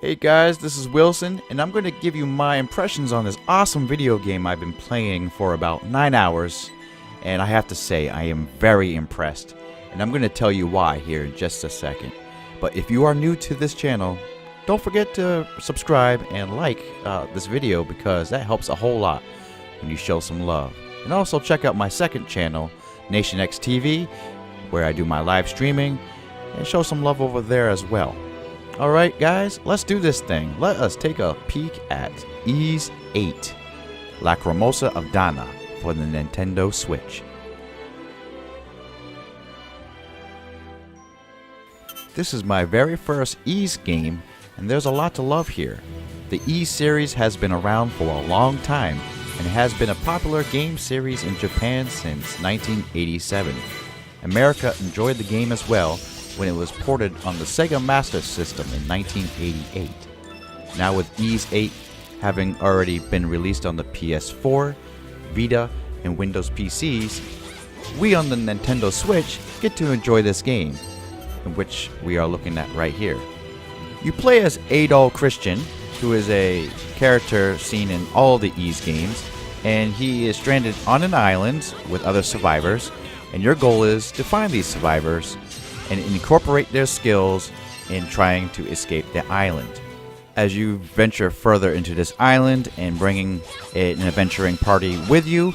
Hey guys, this is Wilson, and I'm going to give you my impressions on this awesome video game I've been playing for about 9 hours, and I have to say I am very impressed, and I'm going to tell you why here in just a second. But if you are new to this channel, don't forget to subscribe and like this video because that helps a whole lot when you show some love. And also check out my second channel, NationX TV, where I do my live streaming, and show some love over there as well. Alright guys, let's do this thing. Let us take a peek at YS VIII, LACRIMOSA of Dana for the Nintendo Switch. This is my very first YS game, and there's a lot to love here. The YS series has been around for a long time, and has been a popular game series in Japan since 1987. America enjoyed the game as well when it was ported on the Sega Master System in 1988. Now with YS VIII having already been released on the PS4, Vita, and Windows PCs, we on the Nintendo Switch get to enjoy this game, in which we are looking at right here. You play as Adol Christian, who is a character seen in all the YS games, and he is stranded on an island with other survivors, and your goal is to find these survivors and incorporate their skills in trying to escape the island. As you venture further into this island and bringing an adventuring party with you,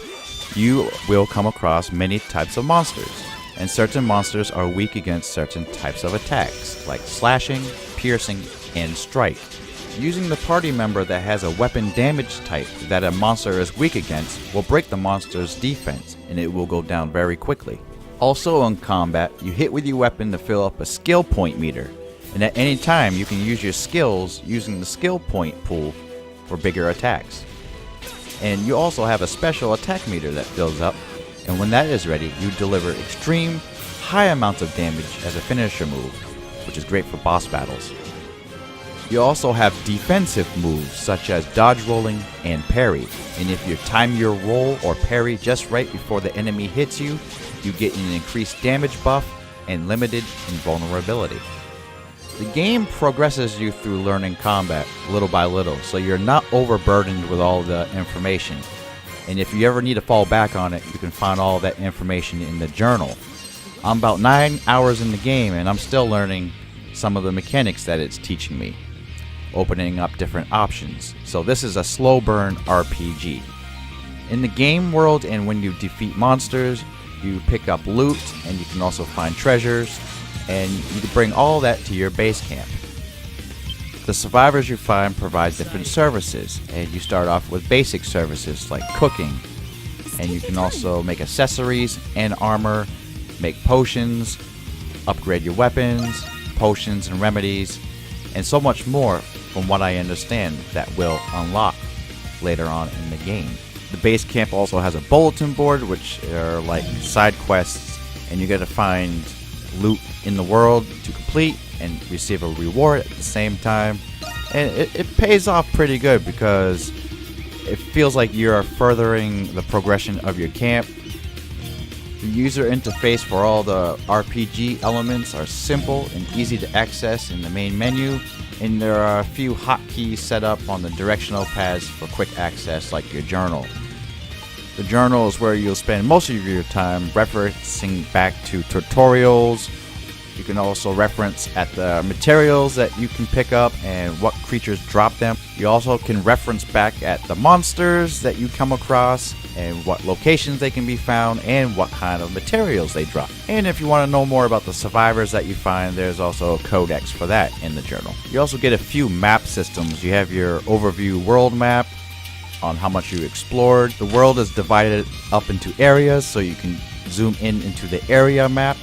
you will come across many types of monsters, and certain monsters are weak against certain types of attacks, like slashing, piercing, and strike. Using the party member that has a weapon damage type that a monster is weak against will break the monster's defense, and it will go down very quickly. Also in combat, you hit with your weapon to fill up a skill point meter, and at any time you can use your skills using the skill point pool for bigger attacks. And you also have a special attack meter that fills up, and when that is ready, you deliver extreme high amounts of damage as a finisher move, which is great for boss battles. You also have defensive moves such as dodge rolling and parry, and if you time your roll or parry just right before the enemy hits you, you get an increased damage buff and limited invulnerability. The game progresses you through learning combat little by little, so you're not overburdened with all the information. And if you ever need to fall back on it, you can find all that information in the journal. I'm about 9 hours in the game and I'm still learning some of the mechanics that it's teaching me, opening up different options. So this is a slow burn RPG. In the game world, and when you defeat monsters, you pick up loot, and you can also find treasures, and you bring all that to your base camp. The survivors you find provide different services, and you start off with basic services like cooking, and you can also make accessories and armor, make potions, upgrade your weapons, potions and remedies, and so much more from what I understand that will unlock later on in the game. The base camp also has a bulletin board, which are like side quests, and you gotta find loot in the world to complete and receive a reward at the same time. And it pays off pretty good because it feels like you're furthering the progression of your camp. The user interface for all the RPG elements are simple and easy to access in the main menu, and there are a few hotkeys set up on the directional pads for quick access, like your journal. The journal is where you'll spend most of your time referencing back to tutorials. You can also reference at the materials that you can pick up and what creatures drop them. You also can reference back at the monsters that you come across and what locations they can be found and what kind of materials they drop. And if you want to know more about the survivors that you find, there's also a codex for that in the journal. You also get a few map systems. You have your overview world map on how much you explored. The world is divided up into areas, so you can zoom in into the area map.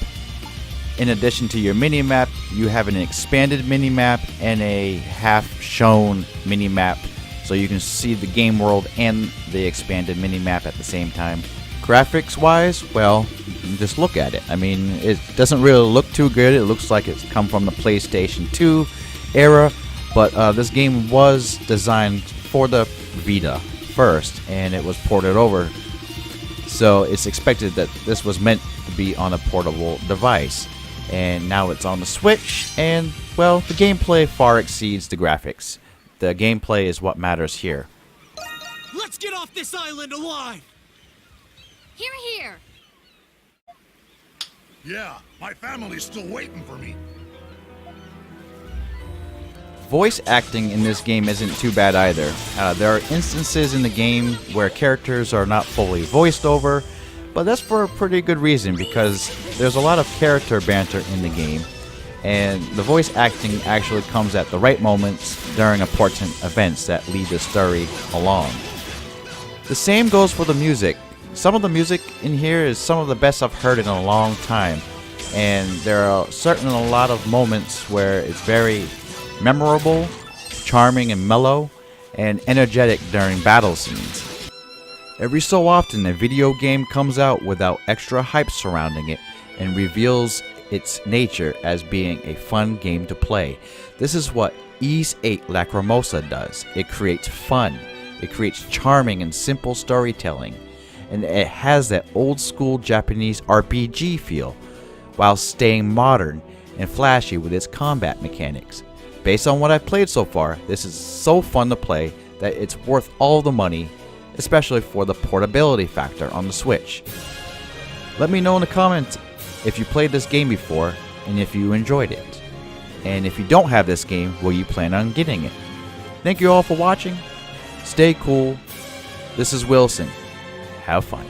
In addition to your mini-map, you have an expanded mini-map and a half-shown mini-map, so you can see the game world and the expanded mini-map at the same time. Graphics-wise, well, you can just look at it. I mean, it doesn't really look too good. It looks like it's come from the PlayStation 2 era, but this game was designed for the Vita first, and it was ported over. So it's expected that this was meant to be on a portable device. And now it's on the Switch, and Well, the gameplay far exceeds the graphics. The gameplay is what matters here. Let's get off this island alive! Here, here. Yeah, my family's still waiting for me. Voice acting in this game isn't too bad either. There are instances in the game where characters are not fully voiced over, but that's for a pretty good reason because there's a lot of character banter in the game, and the voice acting actually comes at the right moments during important events that lead the story along. The same goes for the music. Some of the music in here is some of the best I've heard in a long time, and there are certainly a lot of moments where it's very memorable, charming and mellow, and energetic during battle scenes. Every so often a video game comes out without extra hype surrounding it and reveals its nature as being a fun game to play. This is what YS VIII LACRIMOSA does. It creates fun, it creates charming and simple storytelling, and it has that old school Japanese RPG feel while staying modern and flashy with its combat mechanics. Based on what I've played so far, this is so fun to play that it's worth all the money, especially for the portability factor on the Switch. Let me know in the comments if you played this game before and if you enjoyed it. And if you don't have this game, will you plan on getting it? Thank you all for watching. Stay cool. This is Wilson. Have fun.